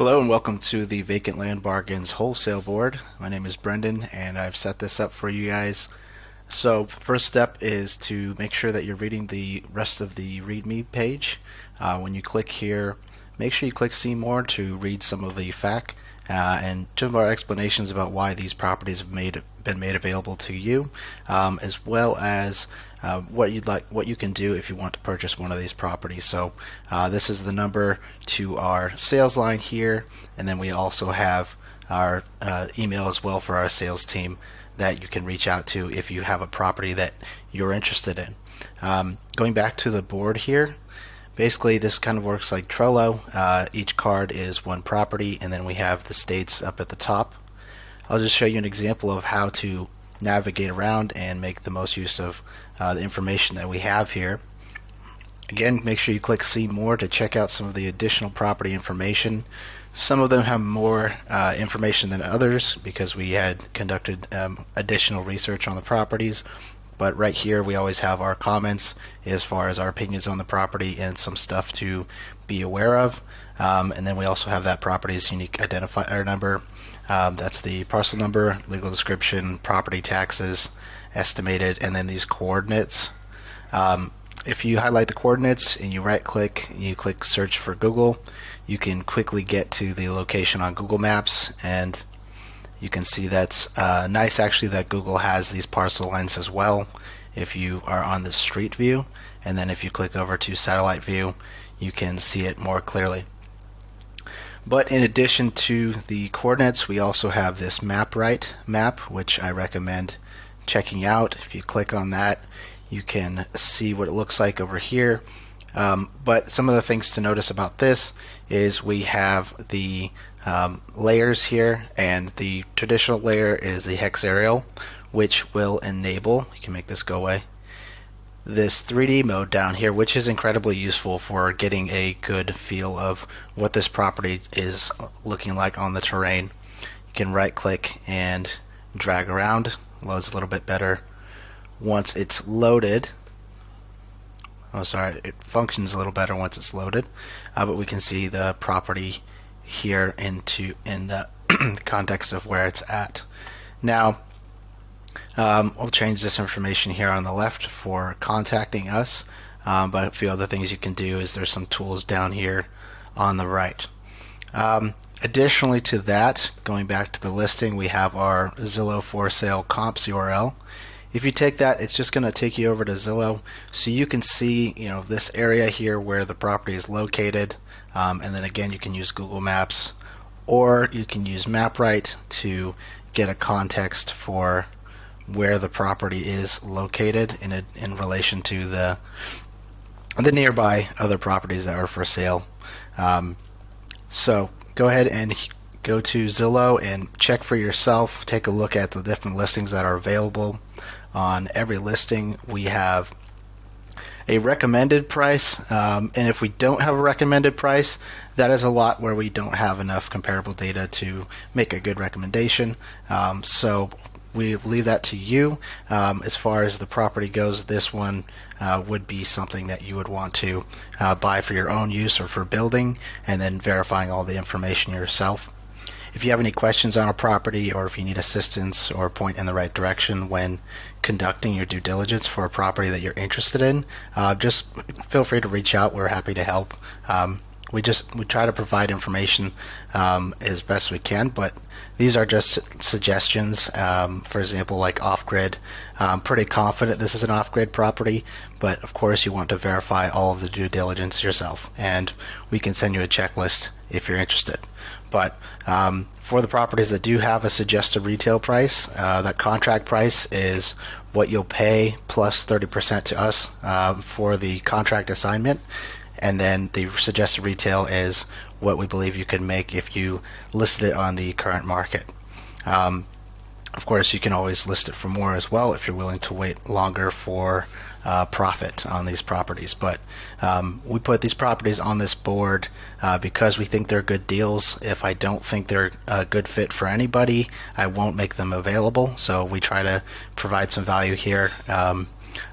Hello and welcome to the Vacant Land Bargains Wholesale Board. My name is Brendan and I've set this up for you guys. So first step is to make sure that you're reading the rest of the README page. When you click here, make sure you click See More to read some of the F.A.Q. And some of our explanations about why these properties have been made available to you, as well as what you can do if you want to purchase one of these properties. So this is the number to our sales line here, and then we also have our email as well for our sales team that you can reach out to if you have a property that you're interested in. Going back to the board here, basically this kind of works like Trello. Each card is one property, and then we have the states up at the top. I'll just show you an example of how to navigate around and make the most use of the information that we have here. Again, make sure you click See More to check out some of the additional property information. Some of them have more information than others because we had conducted additional research on the properties. But right here we always have our comments as far as our opinions on the property and some stuff to be aware of. And then we also have that property's unique identifier number. That's the parcel number, legal description, property taxes, estimated, and then these coordinates. If you highlight the coordinates and you right click, you click search for Google, you can quickly get to the location on Google Maps, and you can see that's nice actually that Google has these parcel lines as well if you are on the street view, and then if you click over to satellite view you can see it more clearly. But in addition to the coordinates, we also have this MapRight map, which I recommend checking out. If you click on that, you can see what it looks like over here. But some of the things to notice about this is we have the layers here, and the traditional layer is the hex aerial, which will enable, you can make this go away, this 3D mode down here, which is incredibly useful for getting a good feel of what this property is looking like on the terrain. You can right click and drag around, loads a little bit better. Once it's loaded, it functions a little better once it's loaded, but we can see the property here in the context of where it's at. Now we'll change this information here on the left for contacting us, but a few other things you can do is there's some tools down here on the right. Additionally to that, going back to the listing, we have our Zillow for sale comps URL. If you take that, it's just going to take you over to Zillow, so you can see this area here where the property is located, and then again you can use Google Maps, or you can use MapRight to get a context for where the property is located in relation to the nearby other properties that are for sale. So go ahead and go to Zillow and check for yourself. Take a look at the different listings that are available. On every listing we have a recommended price, and if we don't have a recommended price, that is a lot where we don't have enough comparable data to make a good recommendation. So we leave that to you. As far as the property goes, this one would be something that you would want to buy for your own use or for building, and then verifying all the information yourself. If you have any questions on a property, or if you need assistance or point in the right direction when conducting your due diligence for a property that you're interested in, just feel free to reach out. We're happy to help. We try to provide information as best we can, but these are just suggestions. For example, like off-grid. I'm pretty confident this is an off-grid property, but of course you want to verify all of the due diligence yourself, and we can send you a checklist if you're interested. But for the properties that do have a suggested retail price, that contract price is what you'll pay plus 30% to us for the contract assignment, and then the suggested retail is what we believe you can make if you listed it on the current market. Of course, you can always list it for more as well if you're willing to wait longer for profit on these properties. But we put these properties on this board because we think they're good deals. If I don't think they're a good fit for anybody, I won't make them available. So we try to provide some value here.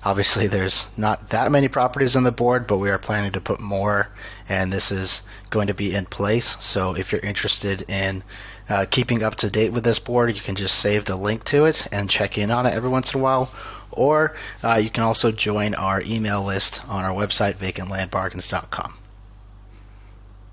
Obviously, there's not that many properties on the board, but we are planning to put more, and this is going to be in place. So if you're interested in keeping up to date with this board, you can just save the link to it and check in on it every once in a while. Or you can also join our email list on our website, vacantlandbargains.com.